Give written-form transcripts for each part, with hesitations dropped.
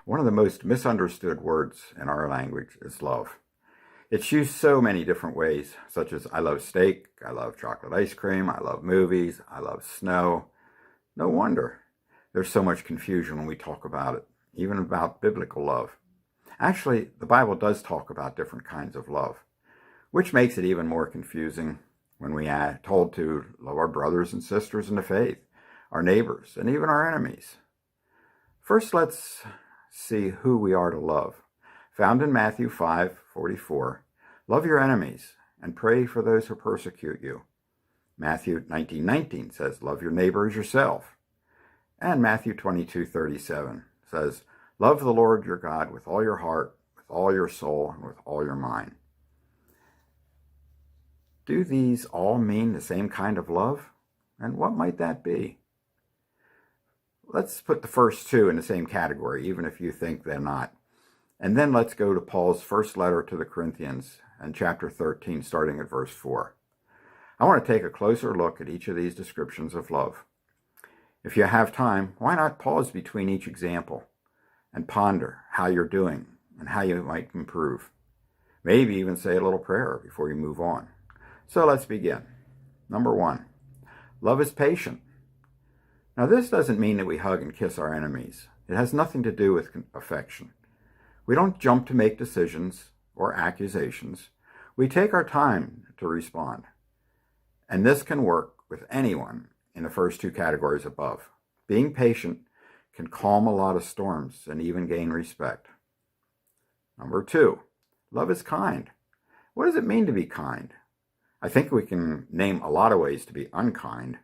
One of the most misunderstood words in our language is love. It's used so many different ways, such as I love steak, I love chocolate ice cream, I love movies, I love snow. No wonder there's so much confusion when we talk about it, even about biblical love. Actually, the Bible does talk about different kinds of love, which makes it even more confusing when we are told to love our brothers and sisters in the faith, our neighbors, and even our enemies. First, let's see who we are to love. Found in Matthew 5:44, love your enemies and pray for those who persecute you. Matthew 19:19 says, love your neighbor as yourself. And Matthew 22:37 says, love the Lord your God with all your heart, with all your soul, and with all your mind. Do these all mean the same kind of love? And what might that be? Let's put the first two in the same category, even if you think they're not. And then let's go to Paul's first letter to the Corinthians and chapter 13, starting at verse 4. I want to take a closer look at each of these descriptions of love. If you have time, why not pause between each example and ponder how you're doing and how you might improve? Maybe even say a little prayer before you move on. So let's begin. Number 1, love is patient. Now, this doesn't mean that we hug and kiss our enemies. It has nothing to do with affection. We don't jump to make decisions or accusations. We take our time to respond. And this can work with anyone in the first two categories above. Being patient can calm a lot of storms and even gain respect. Number 2, love is kind. What does it mean to be kind? I think we can name a lot of ways to be unkind.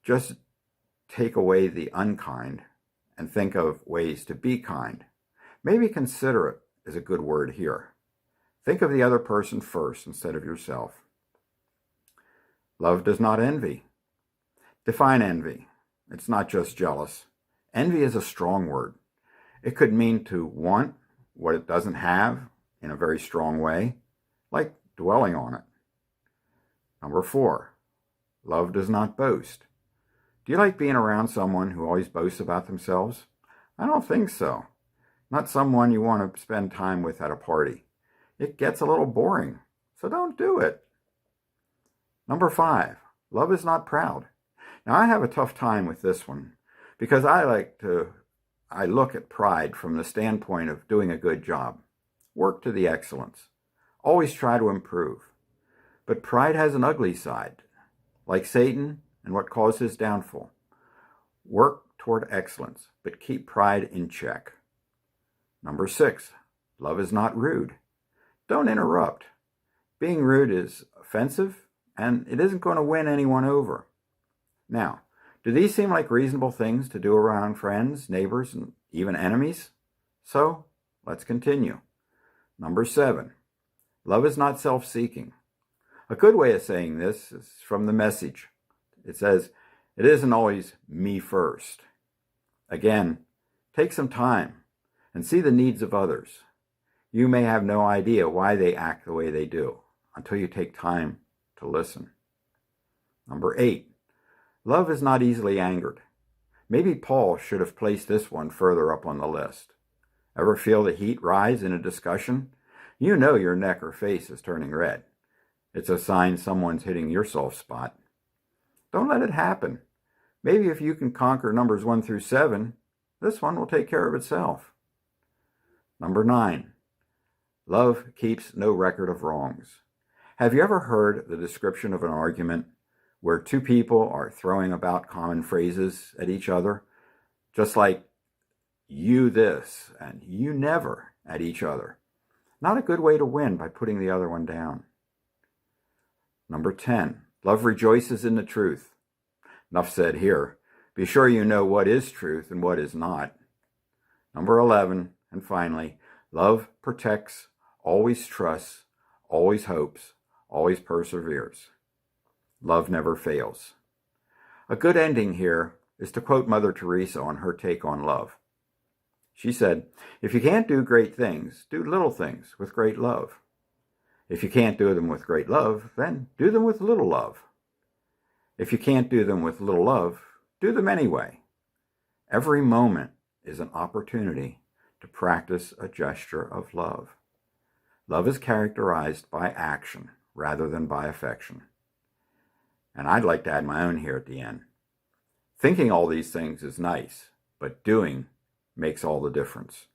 Just take away the unkind and think of ways to be kind. Maybe considerate is a good word here. Think of the other person first instead of yourself. Love does not envy. Define envy. It's not just jealous. Envy is a strong word. It could mean to want what it doesn't have in a very strong way, like dwelling on it. Number 4, love does not boast. Do you like being around someone who always boasts about themselves? I don't think so. Not someone you want to spend time with at a party. It gets a little boring, so don't do it. Number 5, love is not proud. Now, I have a tough time with this one because I look at pride from the standpoint of doing a good job. Work to the excellence. Always try to improve. But pride has an ugly side, like Satan and what caused his downfall. Work toward excellence, but keep pride in check. Number 6, love is not rude. Don't interrupt. Being rude is offensive, and it isn't going to win anyone over. Now, do these seem like reasonable things to do around friends, neighbors, and even enemies? So, let's continue. Number 7, love is not self-seeking. A good way of saying this is from the Message. It says, it isn't always me first. Again, take some time and see the needs of others. You may have no idea why they act the way they do until you take time to listen. Number 8, love is not easily angered. Maybe Paul should have placed this one further up on the list. Ever feel the heat rise in a discussion? You know your neck or face is turning red. It's a sign someone's hitting your soft spot. Don't let it happen. Maybe if you can conquer numbers 1 through 7, this one will take care of itself. Number 9, love keeps no record of wrongs. Have you ever heard the description of an argument where two people are throwing about common phrases at each other, just like you this and you never at each other? Not a good way to win by putting the other one down. Number 10, love rejoices in the truth. Enough said here. Be sure you know what is truth and what is not. Number 11, and finally, love protects, always trusts, always hopes, always perseveres. Love never fails. A good ending here is to quote Mother Teresa on her take on love. She said, if you can't do great things, do little things with great love. If you can't do them with great love, then do them with little love. If you can't do them with little love, do them anyway. Every moment is an opportunity to practice a gesture of love. Love is characterized by action rather than by affection. And I'd like to add my own here at the end. Thinking all these things is nice, but doing makes all the difference.